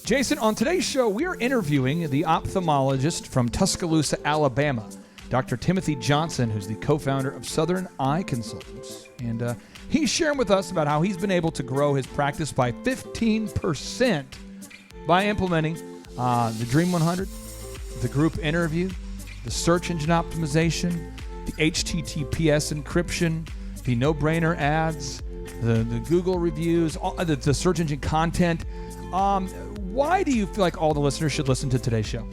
Jason, on today's show, we are interviewing the ophthalmologist from Tuscaloosa, Alabama, Dr. Timothy Johnson, who's the co-founder of Southern Eye Consultants. And he's sharing with us about how he's been able to grow his practice by 15% by implementing the Dream 100, the group interview, the search engine optimization, the HTTPS encryption, the no-brainer ads, the Google reviews, all, the search engine content. Why do you feel like all the listeners should listen to today's show?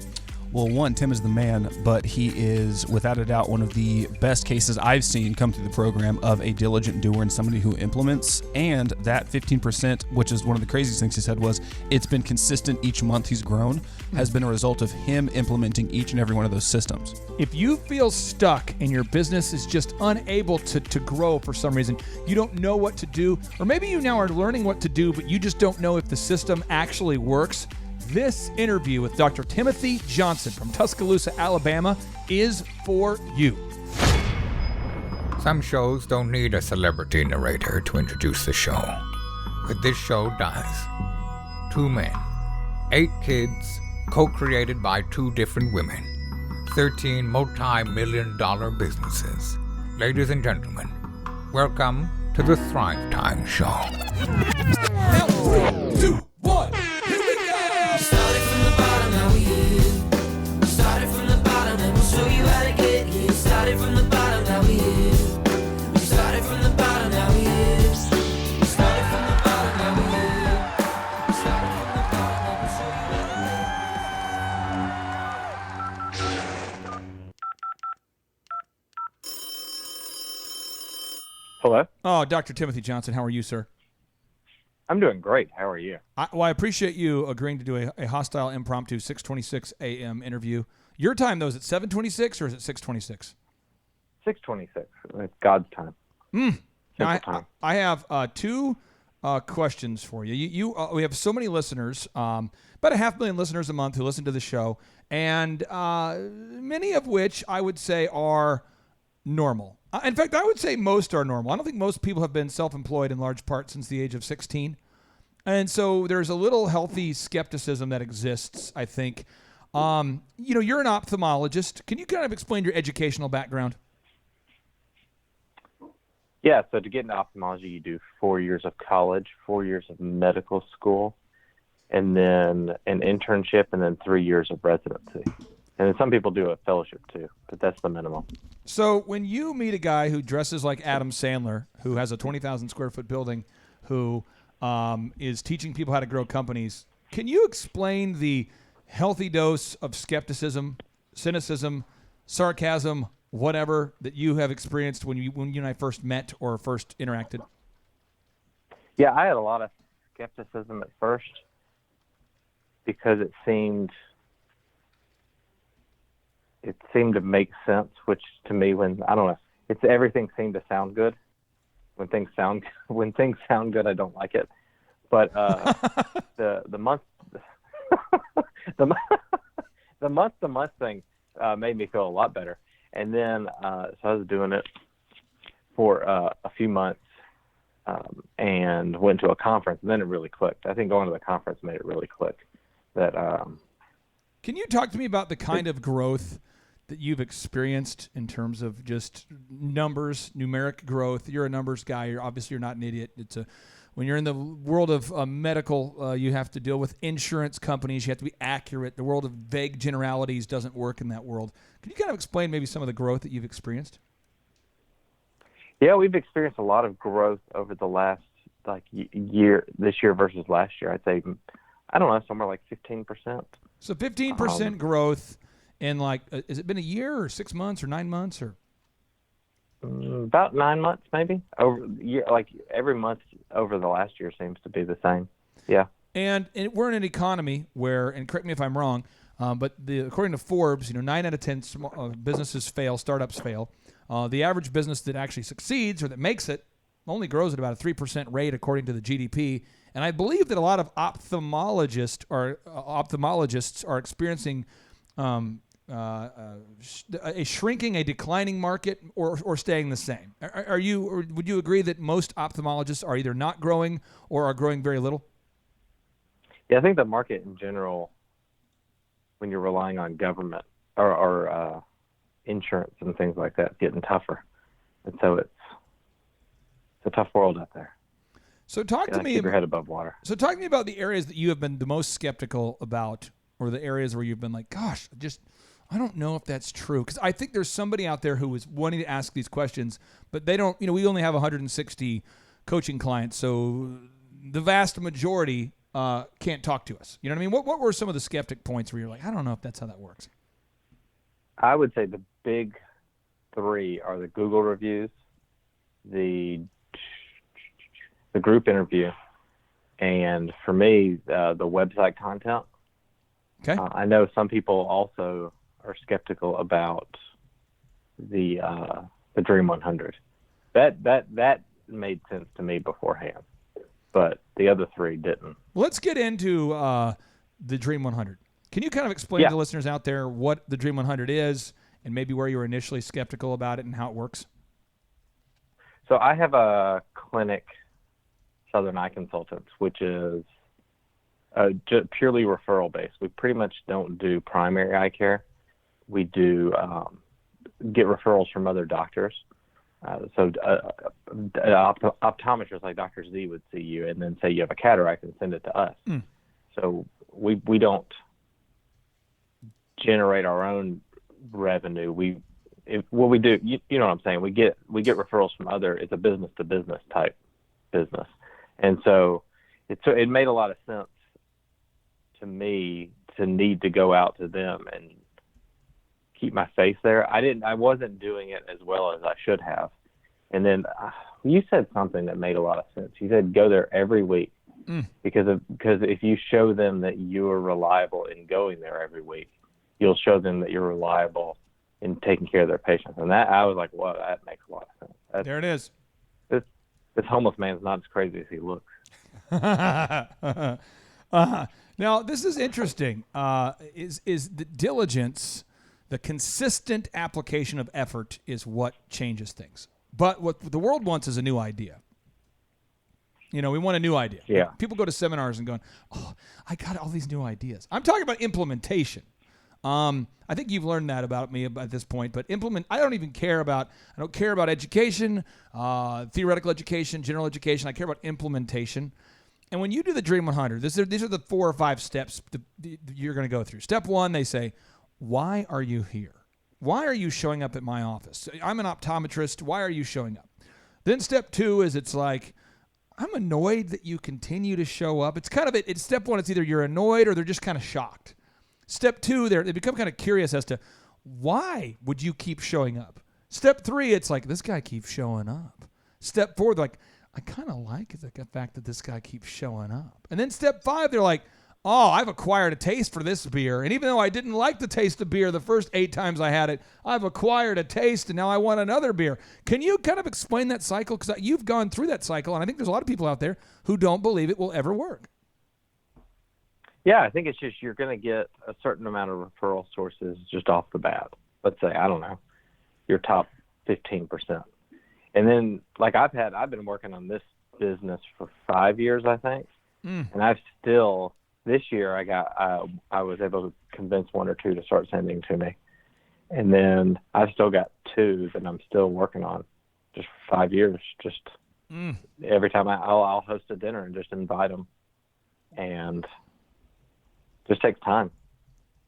Well, one, Tim is the man, but he is, without a doubt, one of the best cases I've seen come through the program of a diligent doer and somebody who implements. And that 15%, which is one of the craziest things he said, was it's been consistent each month he's grown, has been a result of him implementing each and every one of those systems. If you feel stuck and your business is just unable to grow for some reason, you don't know what to do, or maybe you now are learning what to do, but you just don't know if the system actually works, this interview with Dr. Timothy Johnson from Tuscaloosa, Alabama is for you. Some shows don't need a celebrity narrator to introduce the show, but this show does. 2 men, 8 kids, co-created by 2 different women, 13 multi-million-dollar businesses. Ladies and gentlemen, welcome to the Thrive Time Show. Now, 3, 2, 1. Started from the bottom, now we here. Started from the bottom, and we'll show you how to get here. Started from the bottom, now we here. We started from the bottom, now we here. We started from the bottom, now we here. We started from the bottom, now we'll show you how to Hello? Oh, Dr. Timothy Johnson, how are you, sir? I'm doing great. How are you? I appreciate you agreeing to do a hostile impromptu 6:26 a.m. interview. Your time, though, is it 7:26 or is it 6:26? 6:26. It's God's time. Now, time. I have 2 questions for you. We have so many listeners, about 500,000 listeners a month who listen to the show, and many of which I would say are normal. In fact, I would say most are normal. I don't think most people have been self-employed in large part since the age of 16. And so there's a little healthy skepticism that exists, I think. You're an ophthalmologist. Can you kind of explain your educational background? Yeah, so to get into ophthalmology, you do 4 years of college, 4 years of medical school, and then an internship, and then 3 years of residency. And then some people do a fellowship too, but that's the minimum. So when you meet a guy who dresses like Adam Sandler, who has a 20,000 square foot building, who is teaching people how to grow companies, can you explain the healthy dose of skepticism, cynicism, sarcasm, whatever that you have experienced when you and I first met or first interacted? Yeah, I had a lot of skepticism at first because it seemed to make sense, which to me, everything seemed to sound good. When things sound good, I don't like it. But the month to month thing made me feel a lot better. And then so I was doing it for a few months and went to a conference, and then it really clicked. I think going to the conference made it really click. Can you talk to me about the kind of growth that you've experienced in terms of just numbers, numeric growth? You're a numbers guy. You're not an idiot. When you're in the world of medical, you have to deal with insurance companies. You have to be accurate. The world of vague generalities doesn't work in that world. Can you kind of explain maybe some of the growth that you've experienced? Yeah, we've experienced a lot of growth over the last year, this year versus last year. I'd say, I don't know, somewhere like 15%. So 15% growth in has it been a year or 6 months or 9 months or? About 9 months, maybe. Every month over the last year seems to be the same. Yeah. And we're in an economy where, and correct me if I'm wrong, but according to Forbes, 9 out of 10 businesses fail, startups fail. The average business that actually succeeds or that makes it only grows at about a 3% rate according to the GDP. And I believe that a lot of ophthalmologists are experiencing a shrinking, a declining market, or staying the same. Would you agree that most ophthalmologists are either not growing or are growing very little? Yeah, I think the market in general, when you're relying on government or insurance and things like that, is getting tougher. And so it's a tough world out there. So talk to me. Keep your head above water. So talk to me about the areas that you have been the most skeptical about, or the areas where you've been like, gosh, I don't know if that's true. Because I think there's somebody out there who is wanting to ask these questions, but they don't, we only have 160 coaching clients. So the vast majority can't talk to us. You know what I mean? What were some of the skeptic points where you're like, I don't know if that's how that works? I would say the big three are the Google reviews, the group interview, and for me, the website content. Okay. I know some people also are skeptical about the Dream 100. That made sense to me beforehand, but the other three didn't. Let's get into the Dream 100. Can you kind of explain to the listeners out there what the Dream 100 is and maybe where you were initially skeptical about it and how it works? So I have a clinic, Southern Eye Consultants, which is just purely referral based. We pretty much don't do primary eye care. We do get referrals from other doctors. So optometrists like Dr. Z would see you and then say you have a cataract and send it to us. So we don't generate our own revenue. What we do, you know what I'm saying? We get referrals from other. It's a business to business type business, and so it made a lot of sense to me to need to go out to them and keep my face there. I wasn't doing it as well as I should have, and then you said something that made a lot of sense. You said go there every week because if you show them that you are reliable in going there every week, you'll show them that you're reliable in taking care of their patients. And that I was like, whoa, that makes a lot of sense. There it is. This homeless man's not as crazy as he looks. Now, this is interesting. Is the diligence, the consistent application of effort is what changes things. But what the world wants is a new idea. We want a new idea. Yeah. People go to seminars and going, oh, I got all these new ideas. I'm talking about implementation. I think you've learned that about me at this point, but I don't care about education, theoretical education, general education. I care about implementation. And when you do the Dream 100, these are the 4 or 5 steps you're going to go through. Step 1, they say, why are you here? Why are you showing up at my office? I'm an optometrist. Why are you showing up? Then step 2 is it's like, I'm annoyed that you continue to show up. It's kind of it's step 1. It's either you're annoyed or they're just kind of shocked. Step 2, they become kind of curious as to why would you keep showing up. Step 3, it's like, this guy keeps showing up. Step 4, they're like, I kind of like the fact that this guy keeps showing up. And then step 5, they're like, oh, I've acquired a taste for this beer. And even though I didn't like the taste of beer the first 8 times I had it, I've acquired a taste and now I want another beer. Can you kind of explain that cycle? Because you've gone through that cycle, and I think there's a lot of people out there who don't believe it will ever work. Yeah, I think it's just you're going to get a certain amount of referral sources just off the bat. Let's say, I don't know, your top 15%. And then, like I've been working on this business for 5 years, I think. And I've still, this year I was able to convince 1 or 2 to start sending to me. And then I've still got 2 that I'm still working on just for 5 years. Just every time I'll host a dinner and just invite them. And just takes time.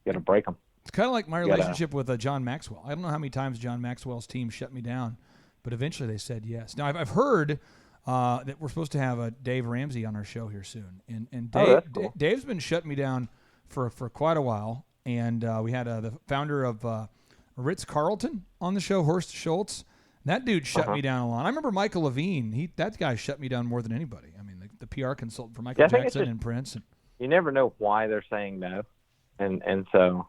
You got to break them. It's kind of like my relationship with John Maxwell. I don't know how many times John Maxwell's team shut me down, but eventually they said yes. Now, I've heard that we're supposed to have Dave Ramsey on our show here soon. And Dave, cool. Dave's been shutting me down for quite a while. And we had the founder of Ritz-Carlton on the show, Horst Schultz. That dude shut me down a lot. I remember Michael Levine. That guy shut me down more than anybody. I mean, the PR consultant for Michael Jackson and Prince. You never know why they're saying no. And so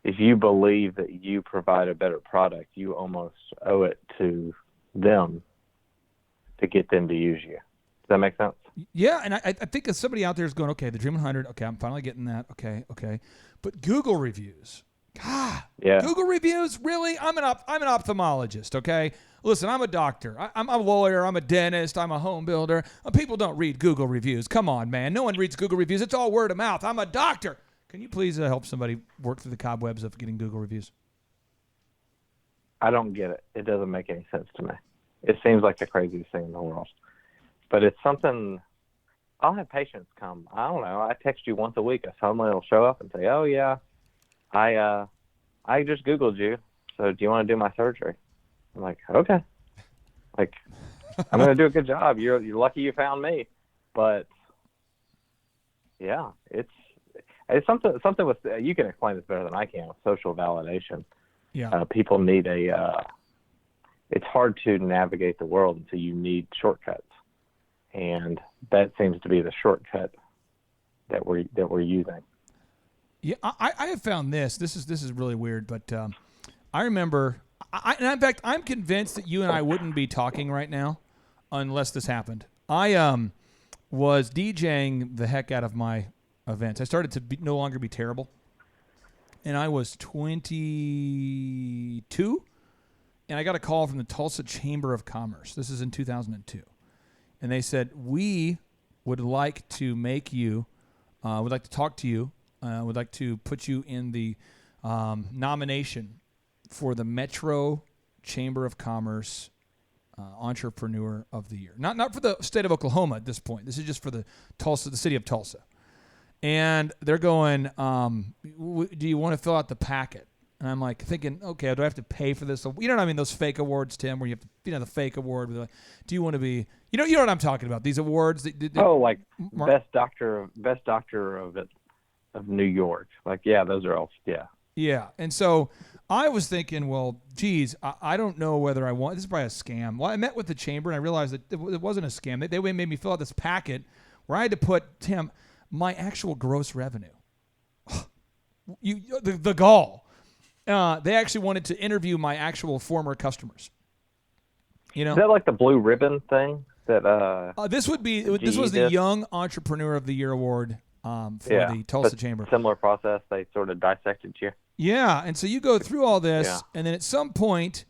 if you believe that you provide a better product, you almost owe it to them to get them to use you. Does that make sense? Yeah, and I think if somebody out there is going, okay, the Dream 100, okay, I'm finally getting that, okay. But Google reviews, God, Yeah. Google reviews? Really? I'm an ophthalmologist, okay? Listen, I'm a doctor. I'm a lawyer. I'm a dentist. I'm a home builder. People don't read Google reviews. Come on, man. No one reads Google reviews. It's all word of mouth. I'm a doctor. Can you please help somebody work through the cobwebs of getting Google reviews? I don't get it. It doesn't make any sense to me. It seems like the craziest thing in the world. But it's something. I'll have patients come. I don't know. I text you once a week. Someone will show up and say, "Oh yeah, I just Googled you. So do you want to do my surgery?" I'm like, "Okay." Like, I'm going to do a good job. You're lucky you found me. But yeah, it's something with, you can explain this better than I can, with social validation. Yeah. People need it's hard to navigate the world until you need shortcuts. And that seems to be the shortcut that we're using. Yeah, I have found this. This is really weird, but I remember. And in fact, I'm convinced that you and I wouldn't be talking right now unless this happened. I was DJing the heck out of my events. I started to no longer be terrible, and I was 22, and I got a call from the Tulsa Chamber of Commerce. This is in 2002. And they said, we would like to make you, would like to talk to you, would like to put you in the nomination for the Metro Chamber of Commerce Entrepreneur of the Year. Not for the state of Oklahoma at this point. This is just for the city of Tulsa. And they're going, do you want to fill out the packet? And I'm like thinking, okay, do I have to pay for this? You know what I mean? Those fake awards, Tim, where you have to, the fake award. Like, do you want to be, you know what I'm talking about? These awards. Like best doctor of New York. Like, yeah, those are all, yeah. Yeah. And so I was thinking, well, geez, I don't know whether I want, this is probably a scam. Well, I met with the chamber and I realized that it wasn't a scam. They made me fill out this packet where I had to put, Tim, my actual gross revenue. The gall. They actually wanted to interview my actual former customers. You know, is that like the blue ribbon thing that? This was the Young Entrepreneur of the Year award for the Tulsa Chamber. Similar process. They sort of dissected you. Yeah, and so you go through all this, and then at some point,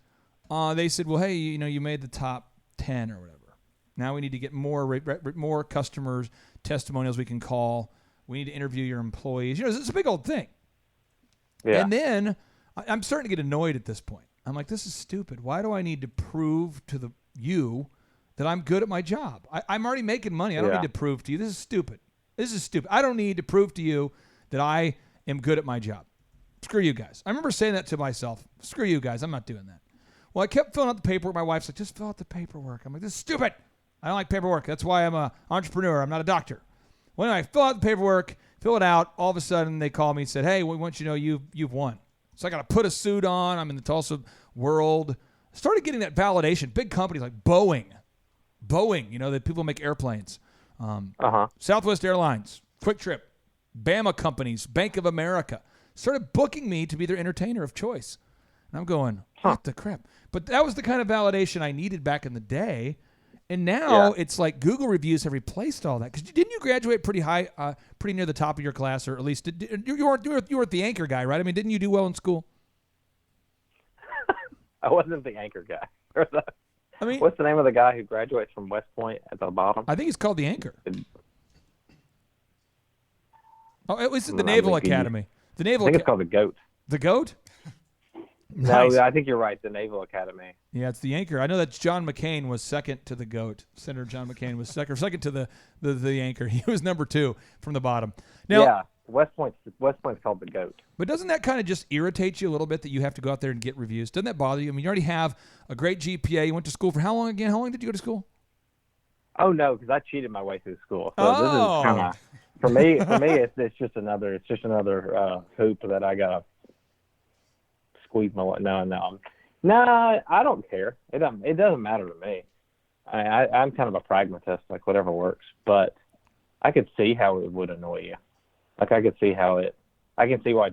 they said, "Well, hey, you made the top 10 or whatever. Now we need to get more customers testimonials we can call. We need to interview your employees. It's a big old thing." Yeah. And then I'm starting to get annoyed at this point. I'm like, this is stupid. Why do I need to prove to you that I'm good at my job? I'm already making money. I don't need to prove to you. This is stupid. I don't need to prove to you that I am good at my job. Screw you guys. I remember saying that to myself. Screw you guys. I'm not doing that. Well, I kept filling out the paperwork. My wife's like, just fill out the paperwork. I'm like, this is stupid. I don't like paperwork. That's why I'm an entrepreneur. I'm not a doctor. When I fill out the paperwork, fill it out, all of a sudden they call me and said, hey, we want you to know you've won. So I got to put a suit on. I'm in the Tulsa world. Started getting that validation. Big companies like Boeing, that people make airplanes. Southwest Airlines, Quick Trip, Bama companies, Bank of America started booking me to be their entertainer of choice. And I'm going, what the crap? But that was the kind of validation I needed back in the day. And now it's like Google reviews have replaced all that. Because didn't you graduate pretty high, pretty near the top of your class, or at least you weren't the anchor guy, right? I mean, didn't you do well in school? I wasn't the anchor guy. I mean, what's the name of the guy who graduates from West Point at the bottom? I think he's called the anchor. At least at the Naval Academy. I think it's called the GOAT. The GOAT? Nice. No, I think you're right. The Naval Academy. Yeah, it's the anchor. I know that John McCain was second to the GOAT. Senator John McCain was second to the anchor. He was number 2 from the bottom. Now, West Point's called the GOAT. But doesn't that kind of just irritate you a little bit that you have to go out there and get reviews? Doesn't that bother you? I mean, you already have a great GPA. You went to school for how long again? How long did you go to school? Oh no, because I cheated my way through school. So this is kind of for me. It's just another hoop that I gotta squeeze my. No, I don't care. It doesn't matter to me. I'm kind of a pragmatist, like whatever works. But I could see how it would annoy you. Like I can see why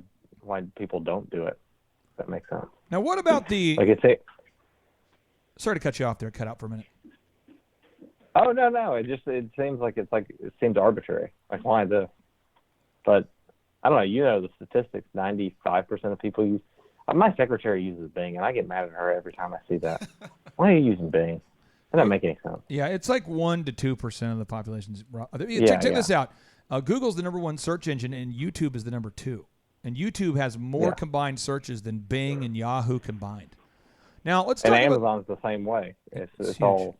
people don't do it. If that makes sense. Now, what about the? Sorry to cut you off there. Cut out for a minute. Oh no! It seems arbitrary. Like why this? But I don't know. You know the statistics. 95% of people use. My secretary uses Bing, and I get mad at her every time I see that. Why are you using Bing? That doesn't make any sense. Yeah, it's like 1 to 2% of the population. Check Yeah. this out. Google's the number 1 search engine, and YouTube is the number 2. And YouTube has more combined searches than Bing and Yahoo combined. Now let's talk And about Amazon's the same way. It's huge. all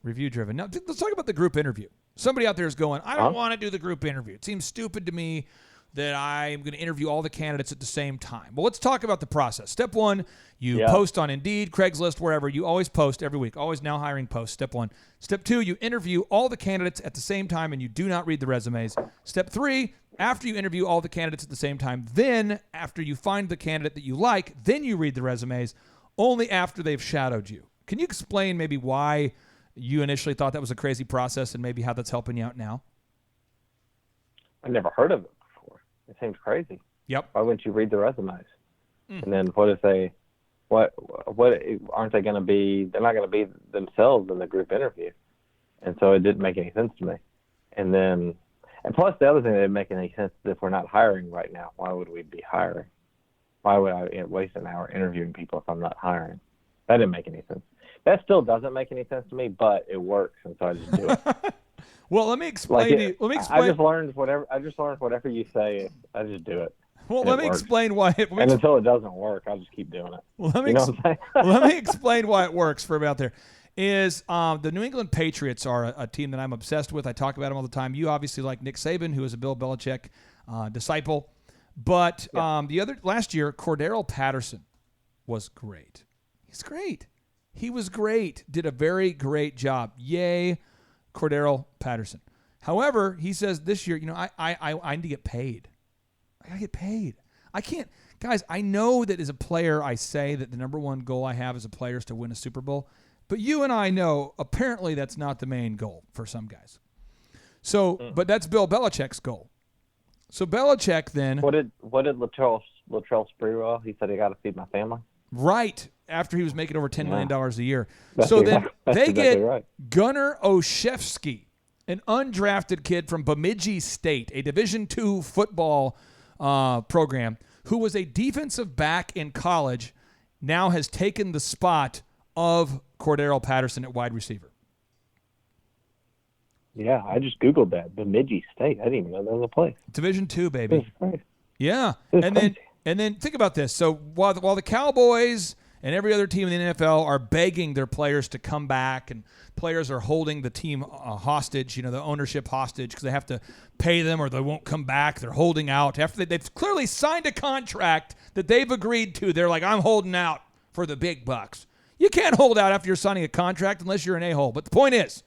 review driven. Now let's talk about the group interview. Somebody out there is going, I don't want to do the group interview. It seems stupid to me that I'm going to interview all the candidates at the same time. Well, let's talk about the process. Step 1, you post on Indeed, Craigslist, wherever. You always post every week. Always Now Hiring post. Step 1. Step 2, you interview all the candidates at the same time, and you do not read the resumes. Step 3, after you interview all the candidates at the same time, then after you find the candidate that you like, then you read the resumes, only after they've shadowed you. Can you explain maybe why you initially thought that was a crazy process and maybe how that's helping you out now? I never heard of it before. It seems crazy. Yep. Why wouldn't you read the resumes? And then what if they, what aren't they going to be? They're not going to be themselves in the group interview, and so it didn't make any sense to me. And plus the other thing that didn't make any sense is if we're not hiring right now, why would we be hiring? Why would I waste an hour interviewing people if I'm not hiring? That didn't make any sense. That still doesn't make any sense to me, but it works, and so I just do it. Well, let me explain to you. Let me explain. I just learned whatever you say. I just do it. Well, let me explain why. And until it doesn't work, I'll just keep doing it. Well, let me explain why it works for everybody out there. Is the New England Patriots are a team that I'm obsessed with. I talk about them all the time. You obviously like Nick Saban, who is a Bill Belichick disciple. But last year, Cordero Patterson was great. He's great. He was great. Did a very great job. Yay, Cordero Patterson. However, he says this year, I need to get paid. I gotta get paid. I can't, guys. I know that as a player, I say that the number 1 goal I have as a player is to win a Super Bowl. But you and I know apparently that's not the main goal for some guys. So, but that's Bill Belichick's goal. So Belichick then. What did Latrell Sprewell? He said he got to feed my family. Right after he was making over $10 million a year. That's so exactly, then they get right. Gunnar Olszewski, an undrafted kid from Bemidji State, a Division II football program, who was a defensive back in college, now has taken the spot of Cordero Patterson at wide receiver. Yeah, I just Googled that. Bemidji State. I didn't even know that was a place. Division II, baby. That's Yeah. crazy. And then think about this. So while the Cowboys and every other team in the NFL are begging their players to come back, and players are holding the team hostage, the ownership hostage, because they have to pay them or they won't come back. They're holding out. After they've clearly signed a contract that they've agreed to, they're like, I'm holding out for the big bucks. You can't hold out after you're signing a contract unless you're an a-hole. But the point is,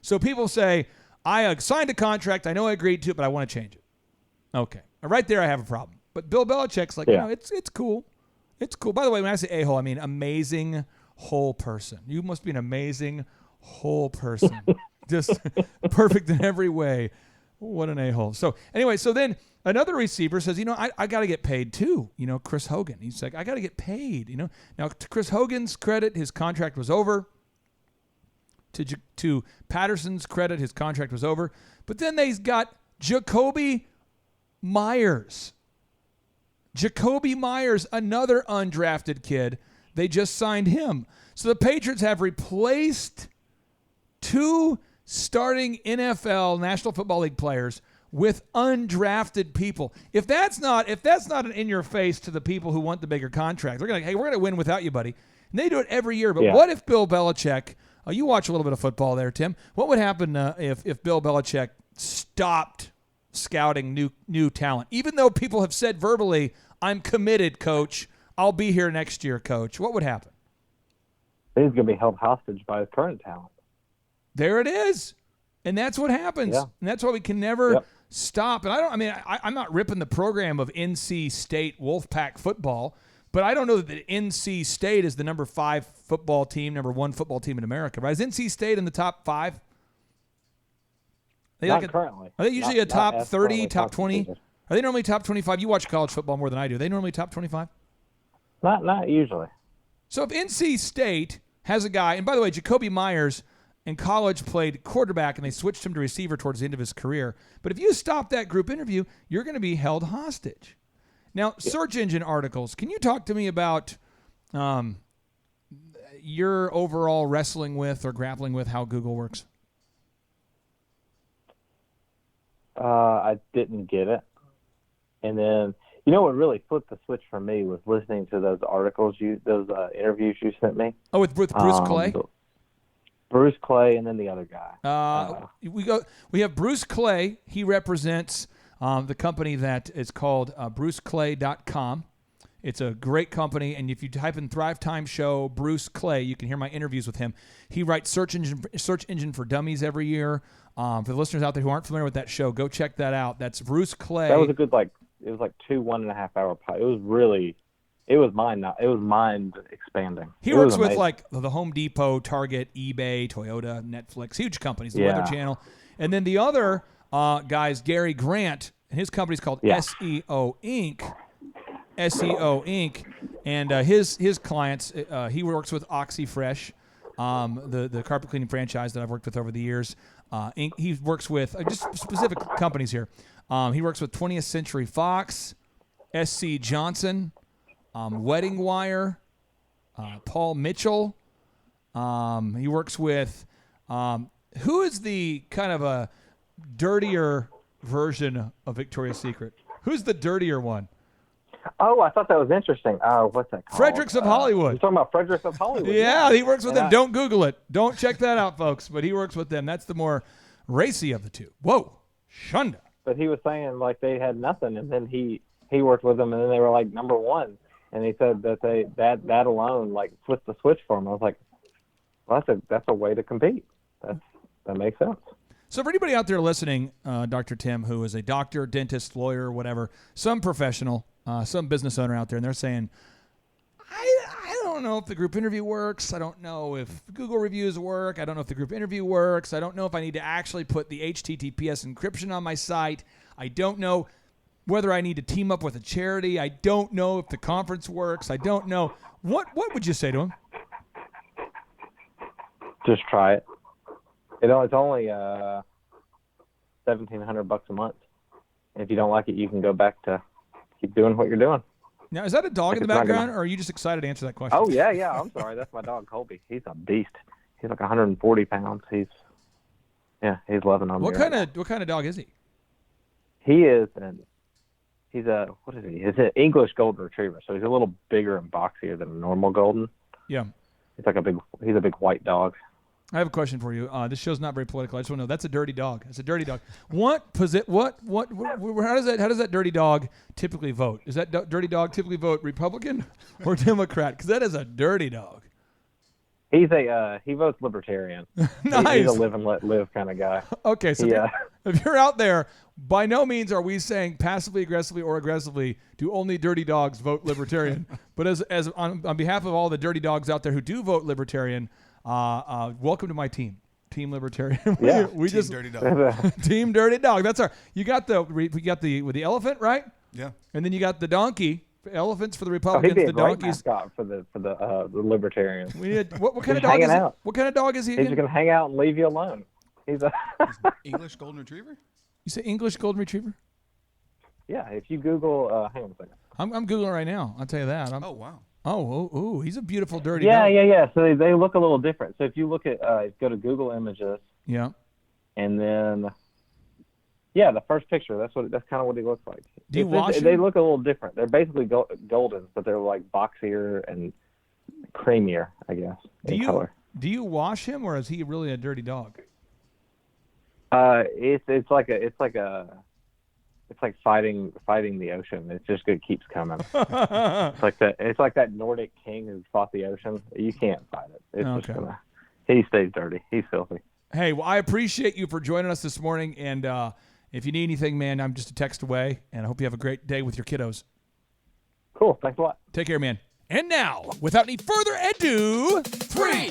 so people say, I signed a contract, I know I agreed to it, but I want to change it. Okay. Right there I have a problem. But Bill Belichick's like, it's cool. It's cool. By the way, when I say a-hole, I mean amazing whole person. You must be an amazing whole person. Just perfect in every way. What an a-hole. So anyway, so then another receiver says, I got to get paid too. Chris Hogan. He's like, I got to get paid. Now to Chris Hogan's credit, his contract was over. To Patterson's credit, his contract was over. But then they've got Jacoby Myers. Jacoby Myers, another undrafted kid. They just signed him. So the Patriots have replaced 2 starting NFL National Football League players with undrafted people. If that's not an in your face to the people who want the bigger contract, they're going to, hey, we're going to win without you, buddy. And they do it every year. But what if Bill Belichick, you watch a little bit of football there, Tim. What would happen if Bill Belichick stopped scouting new talent? Even though people have said verbally, I'm committed, coach. I'll be here next year, coach. What would happen? He's going to be held hostage by his current talent. There it is. And that's what happens. Yeah. And that's why we can never stop. And I'm not ripping the program of NC State Wolfpack football, but I don't know that the NC State is the number 5 football team, number 1 football team in America. Right? Is NC State in the top 5? Currently. Are they usually a top 30, top 20? Teachers. Are they normally top 25? You watch college football more than I do. Are they normally top 25? Not usually. So if NC State has a guy, and by the way, Jacoby Myers, in college played quarterback, and they switched him to receiver towards the end of his career. But if you stop that group interview, you're going to be held hostage. Now, search engine articles. Can you talk to me about your overall wrestling with or grappling with how Google works? I didn't get it. And then, what really flipped the switch for me was listening to those articles, those interviews you sent me. Oh, with Bruce Clay? Bruce Clay and then the other guy. We have Bruce Clay. He represents the company that is called BruceClay.com. It's a great company, and if you type in Thrive Time Show Bruce Clay, you can hear my interviews with him. He writes Search Engine for Dummies every year. For the listeners out there who aren't familiar with that show, go check that out. That's Bruce Clay. That was a good it was like 2 1.5 hour it was mind expanding. He works with like the Home Depot, Target, eBay, Toyota, Netflix, huge companies, the Weather Channel. And then the other guy is Gary Grant, and his company's called SEO Inc. SEO Inc. And his clients, he works with OxyFresh, the carpet cleaning franchise that I've worked with over the years. He works with just specific companies here. He works with 20th Century Fox, SC Johnson, Wedding Wire, Paul Mitchell. He works with who is the kind of a dirtier version of Victoria's Secret? Who's the dirtier one? Oh, I thought that was interesting. What's that called? Fredericks of Hollywood. You're talking about Fredericks of Hollywood. Yeah, he works with them. Don't Google it. Don't check that out, folks. But he works with them. That's the more racy of the two. Whoa, Shunda. But he was saying like they had nothing, and then he worked with them, and then they were like number one. And he said that that alone like flipped the switch for him. I was like, well, that's a way to compete. That makes sense. So for anybody out there listening, Dr. Tim, who is a doctor, dentist, lawyer, whatever, some professional, some business owner out there, and they're saying, I don't know if the group interview works. I don't know if Google reviews work. I don't know if the group interview works. I don't know if I need to actually put the HTTPS encryption on my site. I don't know whether I need to team up with a charity. I don't know if the conference works. I don't know. What would you say to him? Just try it. It's only $1,700 a month. If you don't like it, you can go back to keep doing what you're doing. Now, is that a dog in the background, or are you just excited to answer that question? Oh, yeah. I'm sorry. That's my dog, Colby. He's a beast. He's like 140 pounds. He's loving on me. What kind of dog is he? He's what is he? He's an English golden retriever, so he's a little bigger and boxier than a normal golden. Yeah. He's a big white dog. I have a question for you. This show's not very political. I just want to know. That's a dirty dog. It's a dirty dog. How does that dirty dog typically vote? Does that dirty dog typically vote Republican or Democrat? Because that is a dirty dog. He votes libertarian. Nice. He's a live and let live kind of guy. Okay, so if you're out there, by no means are we saying passively, aggressively, or aggressively do only dirty dogs vote libertarian. But as on behalf of all the dirty dogs out there who do vote libertarian, welcome to my team, Team Libertarian. Yeah, we Team just Dirty Dog. Team Dirty Dog. That's we got the elephant, right? Yeah. And then you got the donkey. Elephants for the Republicans, he'd be a the great donkeys mascot for the libertarians. We need, what kind of He's dog is he? hanging out. What kind of dog is he He's again? just gonna hang out and leave you alone. He's a English golden retriever? You say English golden retriever? yeah. If you Google, hang on a second. I'm Googling right now. I'll tell you that. Oh, wow. Oh, he's a beautiful dirty Yeah, dog. yeah. So they look a little different. So if you look at, go to Google Images, Yeah. and then, the first picture. That's kind of what he looks like. Do you wash They him? look a little different. They're basically golden, but they're like boxier and creamier, I guess, in color. Do you wash him, or is he really a dirty dog? It's like fighting the ocean. It keeps coming. It's like that Nordic king who fought the ocean. You can't fight it. He stays dirty. He's filthy. Hey, well, I appreciate you for joining us this morning, and if you need anything, man, I'm just a text away, and I hope you have a great day with your kiddos. Cool. Thanks a lot. Take care, man. And now, without any further ado, 3,